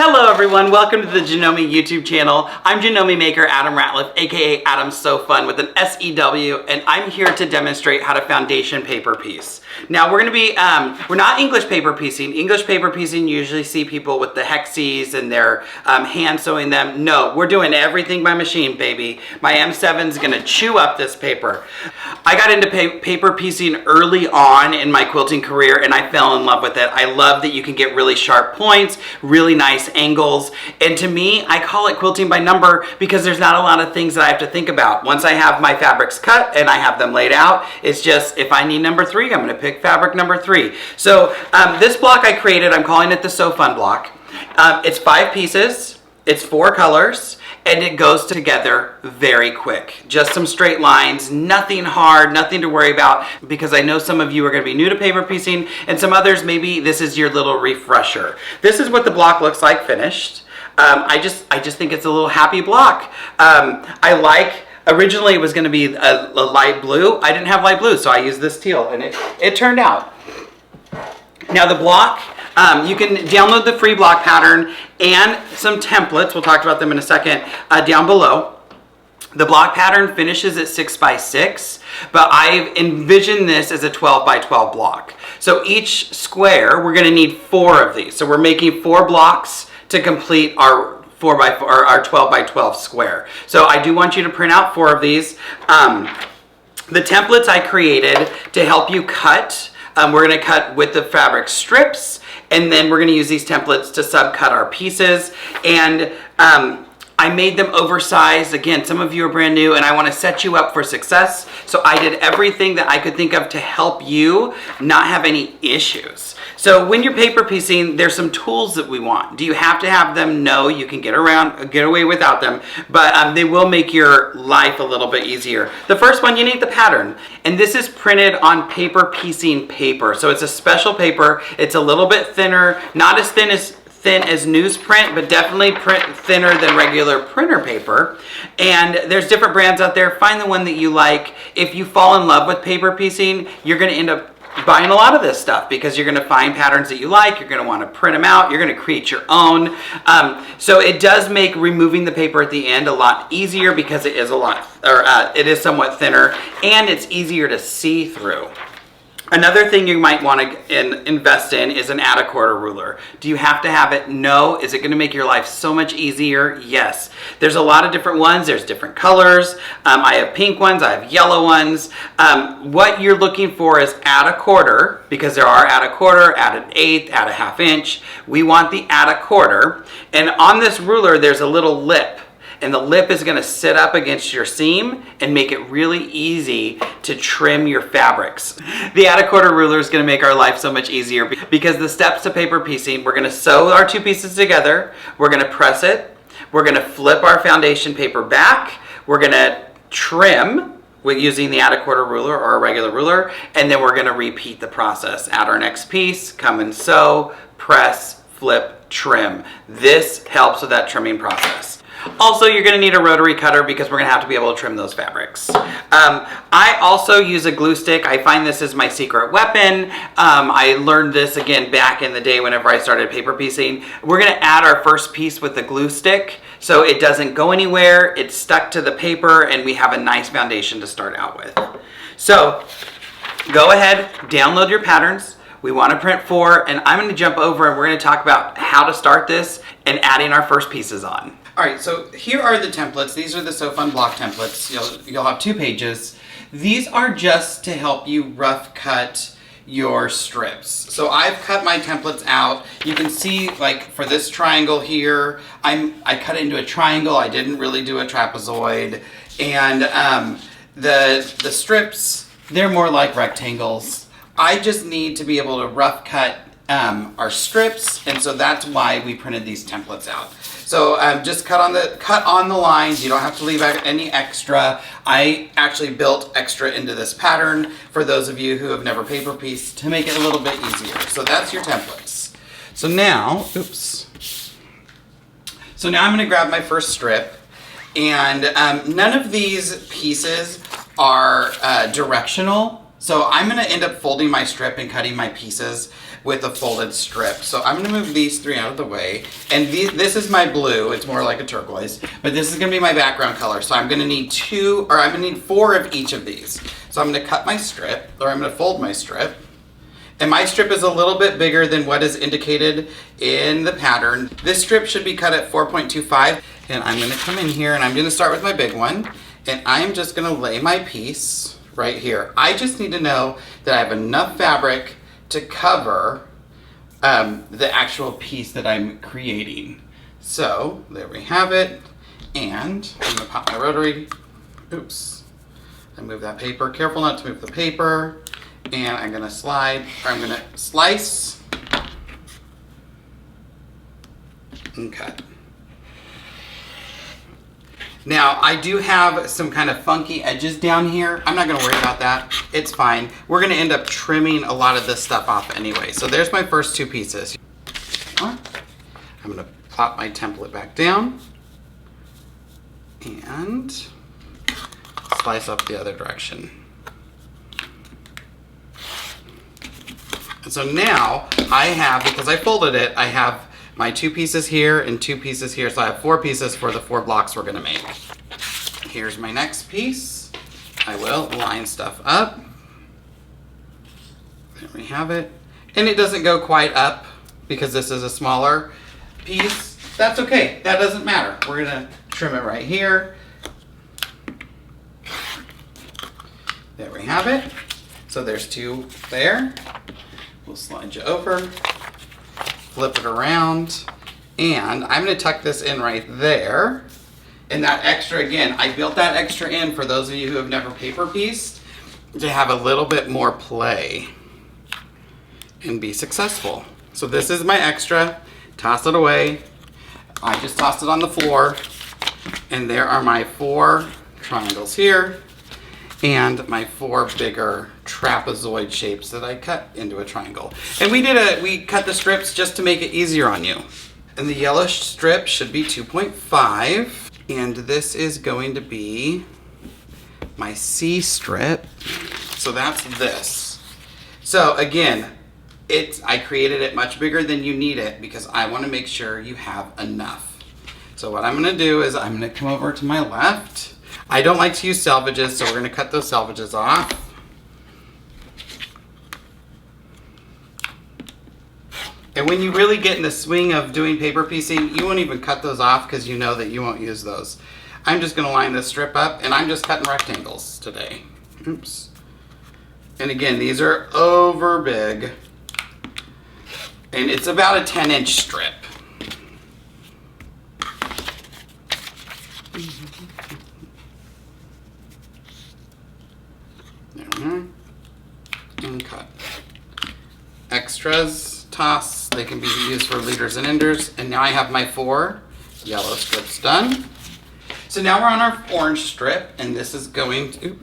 Hello everyone, welcome to the Janome YouTube channel. I'm Janome maker Adam Ratliff, aka Adam So Fun with an S-E-W, and I'm here to demonstrate how to foundation paper piece. Now we're not English paper piecing. English paper piecing, you usually see people with the hexes and they're hand sewing them. No, we're doing everything by machine, baby. My M7's gonna chew up this paper. I got into paper piecing early on in my quilting career and I fell in love with it. I love that you can get really sharp points, really nice angles, and to me, I call it quilting by number because there's not a lot of things that I have to think about. Once I have my fabrics cut and I have them laid out, it's just if I need number 3, I'm gonna pick fabric number 3. So this block I created, I'm calling it the So Fun block. It's 5 pieces, it's 4 colors, and it goes together very quick. Just some straight lines, nothing hard, nothing to worry about, because I know some of you are gonna be new to paper piecing, and some others, maybe this is your little refresher. This is what the block looks like finished. I just think it's a little happy block. Originally it was gonna be a light blue. I didn't have light blue, so I used this teal, and it turned out. Now the block, you can download the free block pattern and some templates, we'll talk about them in a second, down below. The block pattern finishes at 6 by 6, but I've envisioned this as a 12 by 12 block. So each square, we're gonna need 4 of these. So we're making 4 blocks to complete our 4 by 4, or our 12 by 12 square. So I do want you to print out 4 of these. The templates I created to help you cut, we're gonna cut with the fabric strips, and then we're gonna use these templates to subcut our pieces. And I made them oversized. Again, some of you are brand new and I wanna set you up for success. So I did everything that I could think of to help you not have any issues. So when you're paper piecing, there's some tools that we want. Do you have to have them? No, you can get away without them, but they will make your life a little bit easier. The first one, you need the pattern. And this is printed on paper piecing paper. So it's a special paper. It's a little bit thinner, not as thin as newsprint, but definitely thinner than regular printer paper. And there's different brands out there. Find the one that you like. If you fall in love with paper piecing, you're gonna end up buying a lot of this stuff because you're gonna find patterns that you like, you're gonna wanna print them out, you're gonna create your own. So it does make removing the paper at the end a lot easier because it is it is somewhat thinner and it's easier to see through. Another thing you might want to invest in is an add-a-quarter ruler. Do you have to have it? No. Is it going to make your life so much easier? Yes. There's a lot of different ones. There's different colors. I have pink ones. I have yellow ones. What you're looking for is add a quarter, because there are add a quarter, add an eighth, add a half inch. We want the add a quarter. And on this ruler, there's a little lip. And the lip is gonna sit up against your seam and make it really easy to trim your fabrics. The add a quarter ruler is gonna make our life so much easier because the steps to paper piecing, we're gonna sew our 2 pieces together, we're gonna press it, we're gonna flip our foundation paper back, we're gonna trim with using the add a quarter ruler or a regular ruler, and then we're gonna repeat the process. Add our next piece, come and sew, press, flip, trim. This helps with that trimming process. Also, you're going to need a rotary cutter because we're going to have to be able to trim those fabrics. I also use a glue stick. I find this is my secret weapon. I learned this again back in the day whenever I started paper piecing. We're going to add our first piece with the glue stick so it doesn't go anywhere. It's stuck to the paper and we have a nice foundation to start out with. So go ahead, download your patterns. We want to print 4, and I'm going to jump over and we're going to talk about how to start this and adding our first pieces on. All right, so here are the templates. These are the So Fun block templates. You'll have 2 pages. These are just to help you rough cut your strips. So I've cut my templates out. You can see, like for this triangle here, I cut it into a triangle. I didn't really do a trapezoid. And the strips, they're more like rectangles. I just need to be able to rough cut our strips, and so that's why we printed these templates out. So just cut on the lines. You don't have to leave out any extra. I actually built extra into this pattern for those of you who have never paper pieced to make it a little bit easier. So that's your templates. So now, So now I'm going to grab my first strip, and none of these pieces are directional. So I'm gonna end up folding my strip and cutting my pieces with a folded strip. So I'm gonna move these 3 out of the way. And this is my blue, it's more like a turquoise, but this is gonna be my background color. So I'm gonna need 4 of each of these. So I'm gonna cut my strip, or I'm gonna fold my strip. And my strip is a little bit bigger than what is indicated in the pattern. This strip should be cut at 4.25. And I'm gonna come in here and I'm gonna start with my big one. And I'm just gonna lay my piece right here. I just need to know that I have enough fabric to cover the actual piece that I'm creating. So there we have it. And I'm gonna pop my rotary. Oops. I move that paper. Careful not to move the paper. And I'm gonna I'm gonna slice and cut. Now, I do have some kind of funky edges down here. I'm not gonna worry about that. It's fine. We're gonna end up trimming a lot of this stuff off anyway. So there's my first 2 pieces. I'm gonna plop my template back down and slice up the other direction. And so now I have, because I folded it, I have my 2 pieces here and 2 pieces here. So I have 4 pieces for the 4 blocks we're gonna make. Here's my next piece. I will line stuff up. There we have it. And it doesn't go quite up because this is a smaller piece. That's okay, that doesn't matter. We're gonna trim it right here. There we have it. So there's 2 there. We'll slide you over, flip it around, and I'm gonna tuck this in right there. And that extra, again, I built that extra in for those of you who have never paper pieced to have a little bit more play and be successful. So this is my extra, toss it away. I just tossed it on the floor, and there are my 4 triangles here and my 4 bigger trapezoid shapes that I cut into a triangle. And we cut the strips just to make it easier on you. And the yellow strip should be 2.5. And this is going to be my C strip. So that's this. So again, I created it much bigger than you need it because I want to make sure you have enough. So what I'm gonna do is I'm gonna come over to my left. I don't like to use selvages, so we're gonna cut those selvages off. And when you really get in the swing of doing paper piecing, you won't even cut those off because you know that you won't use those. I'm just gonna line this strip up and I'm just cutting rectangles today. Oops. And again, these are over big. And it's about a 10-inch strip. There we are. And cut. Extras, toss. They can be used for leaders and enders. And now I have my 4 yellow strips done. So now we're on our orange strip, and this is going to,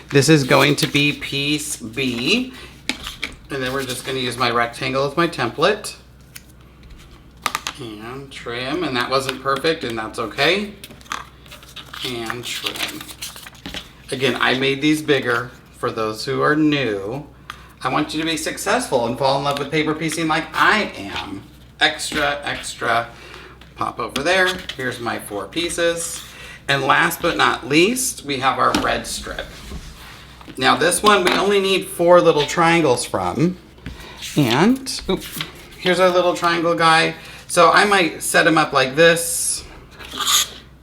this is going to be piece B. And then we're just going to use my rectangle as my template. And trim, and that wasn't perfect, and that's okay. And trim. Again, I made these bigger for those who are new. I want you to be successful and fall in love with paper piecing like I am. Extra, extra. Pop over there. Here's my 4 pieces. And last but not least, we have our red strip. Now this one we only need 4 little triangles from. And here's our little triangle guy. So I might set him up like this.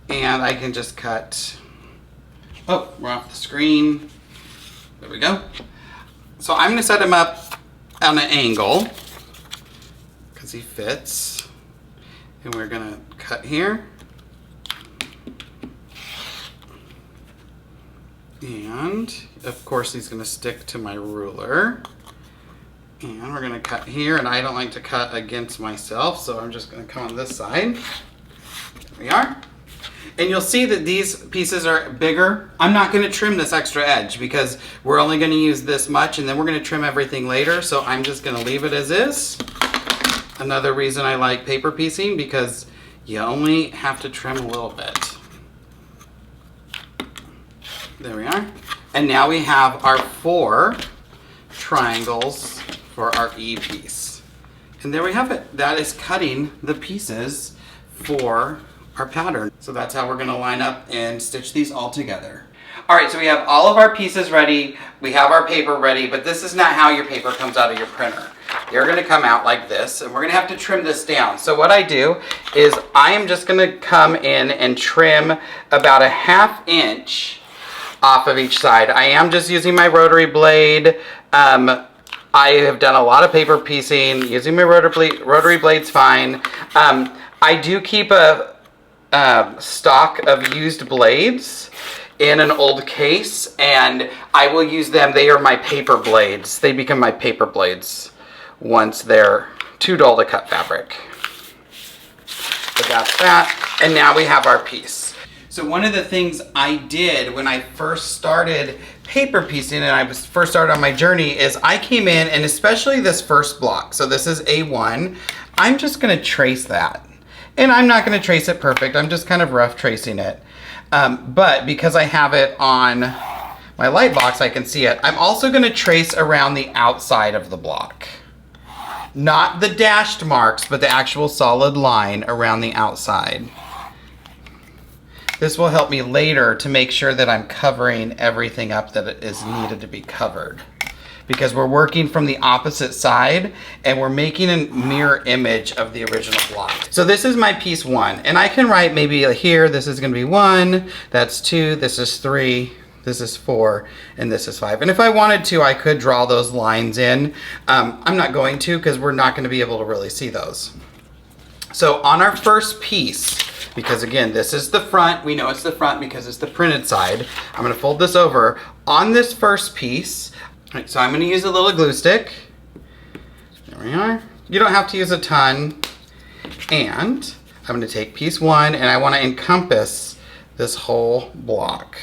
And I can just cut. Oh, we're off the screen. There we go. So I'm gonna set him up on an angle because he fits. And we're gonna cut here. And of course he's gonna stick to my ruler. And we're gonna cut here, and I don't like to cut against myself, so I'm just gonna come on this side. There we are. And you'll see that these pieces are bigger. I'm not gonna trim this extra edge because we're only gonna use this much, and then we're gonna trim everything later, so I'm just gonna leave it as is. Another reason I like paper piecing, because you only have to trim a little bit. There we are. And now we have our 4 triangles for our E piece. And there we have it. That is cutting the pieces for our pattern. So that's how we're going to line up and stitch these all together. All right, so we have all of our pieces ready. We have our paper ready, but this is not how your paper comes out of your printer. They're going to come out like this, and we're going to have to trim this down. So what I do is I am just going to come in and trim about a 1/2 inch off of each side. I am just using my rotary blade. I have done a lot of paper piecing. Using my rotary blade's fine. I do keep a stock of used blades in an old case, and I will use them. They are my paper blades. They become my paper blades once they're too dull to cut fabric. So that's that, and now we have our piece. So one of the things I did when I first started paper piecing and I was first started on my journey is I came in, and especially this first block, so this is A1, I'm just gonna trace that. And I'm not gonna trace it perfect, I'm just kind of rough tracing it. But because I have it on my light box, I can see it. I'm also going to trace around the outside of the block. Not the dashed marks, but the actual solid line around the outside. This will help me later to make sure that I'm covering everything up that is needed to be covered. Because we're working from the opposite side and we're making a mirror image of the original block. So this is my piece 1, and I can write maybe here, this is gonna be 1, that's 2, this is 3, this is 4, and this is 5. And if I wanted to, I could draw those lines in. I'm not going to, because we're not gonna be able to really see those. So on our first piece, because again, this is the front, we know it's the front because it's the printed side. I'm gonna fold this over. On this first piece, right, so I'm going to use a little glue stick. There we are. You don't have to use a ton. And I'm going to take piece 1 and I want to encompass this whole block.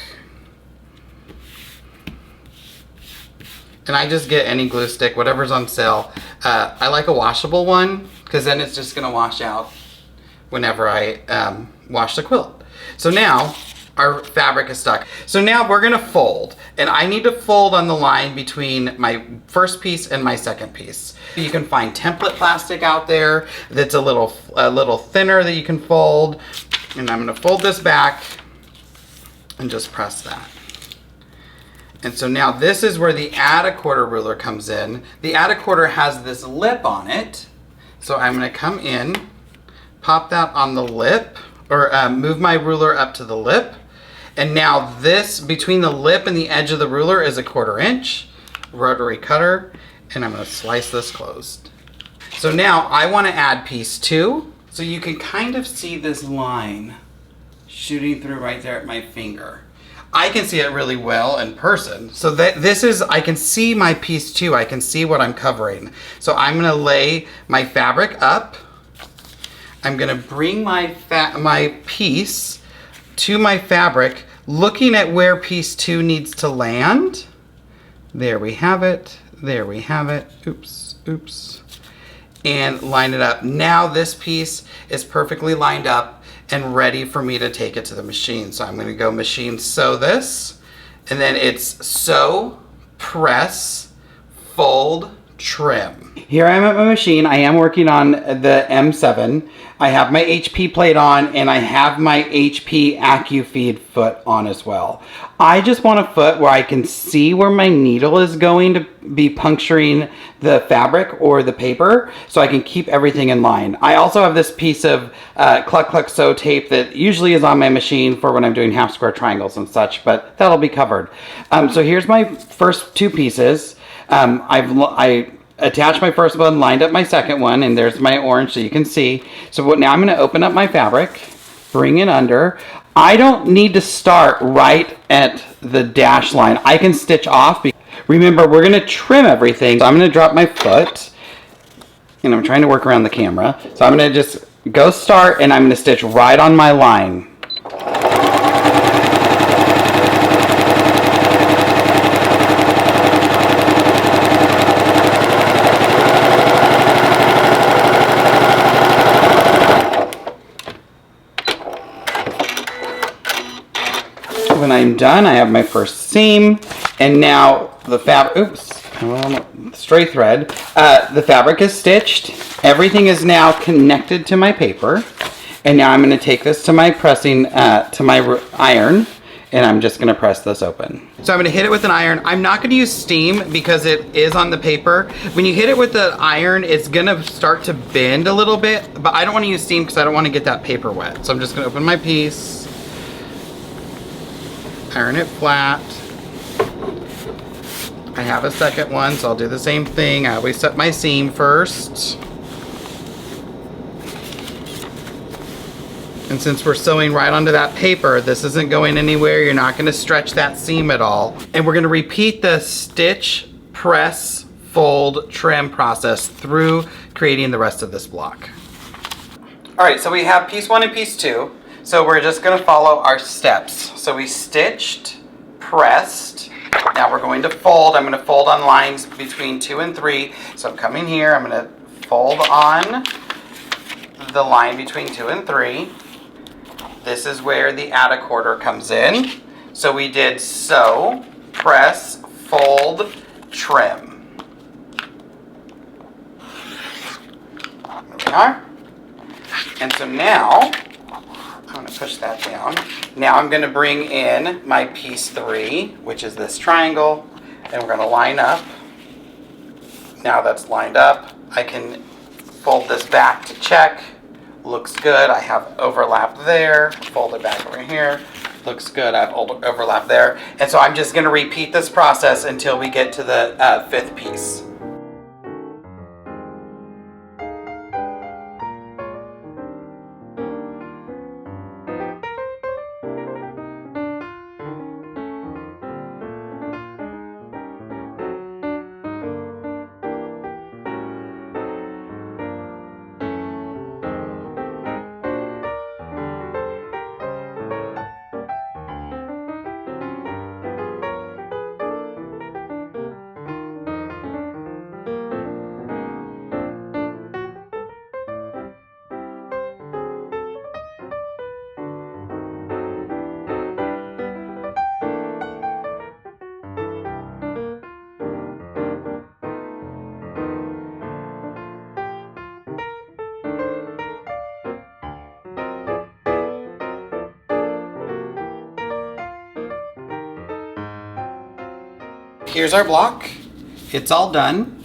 And I just get any glue stick, whatever's on sale. I like a washable one because then it's just going to wash out whenever I wash the quilt. So now our fabric is stuck. So now we're gonna fold, and I need to fold on the line between my first piece and my second piece. You can find template plastic out there that's a little thinner that you can fold, and I'm gonna fold this back and just press that. And so now this is where the add a quarter ruler comes in. The add a quarter has this lip on it, so I'm gonna come in, pop that on the lip, or move my ruler up to the lip. And now this, between the lip and the edge of the ruler is a 1/4 inch rotary cutter, and I'm gonna slice this closed. So now I wanna add piece 2, so you can kind of see this line shooting through right there at my finger. I can see it really well in person. So that this is, I can see my piece 2, I can see what I'm covering. So I'm gonna lay my fabric up. I'm gonna bring my piece to my fabric, looking at where piece 2 needs to land. There we have it, there we have it, oops, oops. And line it up. Now this piece is perfectly lined up and ready for me to take it to the machine. So I'm gonna go machine sew this, and then it's sew, press, fold, trim. Here I am at my machine. I am working on the M7. I have my HP plate on, and I have my HP AccuFeed foot on as well. I just want a foot where I can see where my needle is going to be puncturing the fabric or the paper, so I can keep everything in line. I also have this piece of Cluck Cluck Sew tape that usually is on my machine for when I'm doing half square triangles and such, but that'll be covered. So here's my first 2 pieces. I attached my first one, lined up my second one, and there's my orange so you can see. So now I'm going to open up my fabric, bring it under. I don't need to start right at the dash line. I can stitch off. Remember, we're going to trim everything. So I'm going to drop my foot, and I'm trying to work around the camera. So I'm going to just go start, and I'm going to stitch right on my line. when I'm done, I have my first seam, and now the fabric, stray thread. The fabric is stitched. Everything is now connected to my paper. And now I'm going to take this to my pressing, to my iron, and I'm just going to press this open. So I'm going to hit it with an iron. I'm not going to use steam because it is on the paper. When you hit it with the iron, it's going to start to bend a little bit, but I don't want to use steam because I don't want to get that paper wet. So I'm just going to open my piece, iron it flat. I have a second one, so I'll do the same thing. I always set my seam first. And since we're sewing right onto that paper, this isn't going anywhere. You're not going to stretch that seam at all. And we're going to repeat the stitch, press, fold, trim process through creating the rest of this block. All right, so we have piece 1 and piece 2. So we're just going to follow our steps. So we stitched, pressed. Now we're going to fold. I'm going to fold on lines between 2 and 3. So I'm coming here. I'm going to fold on the line between 2 and 3. This is where the add a quarter comes in. So we did sew, press, fold, trim. There we are. And so now, I'm going to push that down. Now I'm going to bring in my piece 3, which is this triangle, and we're going to line up. Now that's lined up, I can fold this back to check. Looks good. I have overlap there. Fold it back over here. Looks good. I have overlap there. And so I'm just going to repeat this process until we get to the 5th piece. Here's our block. It's all done.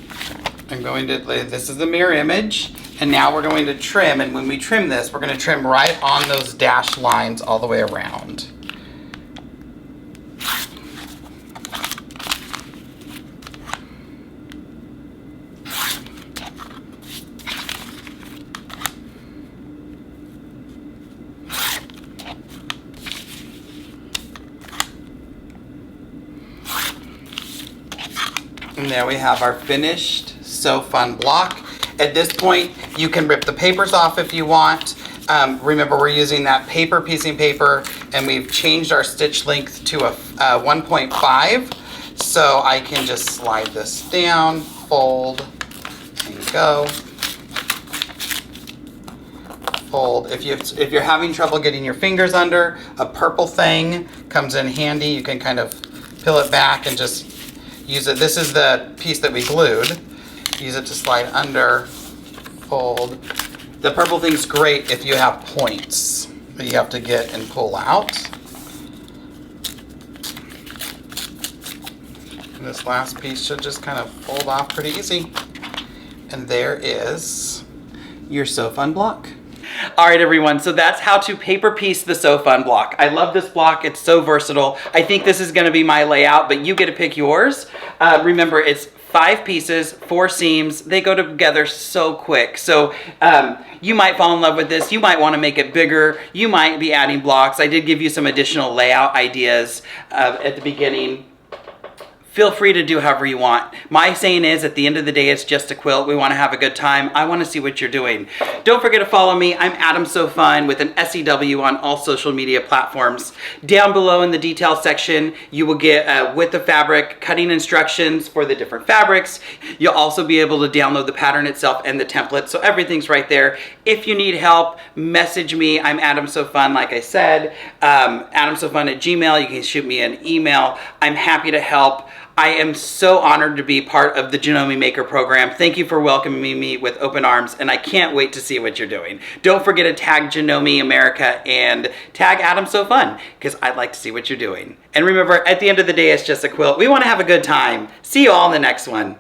I'm going to, this is the mirror image, and now we're going to trim, and when we trim this, we're going to trim right on those dashed lines all the way around. And there we have our finished Sew Fun block. At this point, you can rip the papers off if you want. Remember, we're using that paper piecing paper, and we've changed our stitch length to a 1.5. So I can just slide this down, fold, and go. Fold. If you're having trouble getting your fingers under, a purple thing comes in handy. You can kind of peel it back and just use it. This is the piece that we glued. Use it to slide under, fold. The purple thing's great if you have points that you have to get and pull out. And this last piece should just kind of fold off pretty easy. And there is your Sew Fun block. All right, everyone, so that's how to paper piece the Sew Fun block. I love this block. It's so versatile. I think this is going to be my layout, but you get to pick yours. Remember, it's 5 pieces, 4 seams. They go together so quick. So you might fall in love with this. You might want to make it bigger. You might be adding blocks. I did give you some additional layout ideas at the beginning. feel free to do however you want. My saying is, at the end of the day, it's just a quilt. We want to have a good time. I want to see what you're doing. Don't forget to follow me. I'm Adam So Fun with an SEW on all social media platforms. Down below in the details section, you will get with the fabric cutting instructions for the different fabrics. You'll also be able to download the pattern itself and the template. So everything's right there. If you need help, message me. I'm Adam So Fun, like I said. AdamSoFun@gmail. You can shoot me an email. I'm happy to help. I am so honored to be part of the Janome Maker program. Thank you for welcoming me with open arms, and I can't wait to see what you're doing. Don't forget to tag Janome America and tag Adam So Fun, because I'd like to see what you're doing. And remember, at the end of the day, it's just a quilt. We want to have a good time. See you all in the next one.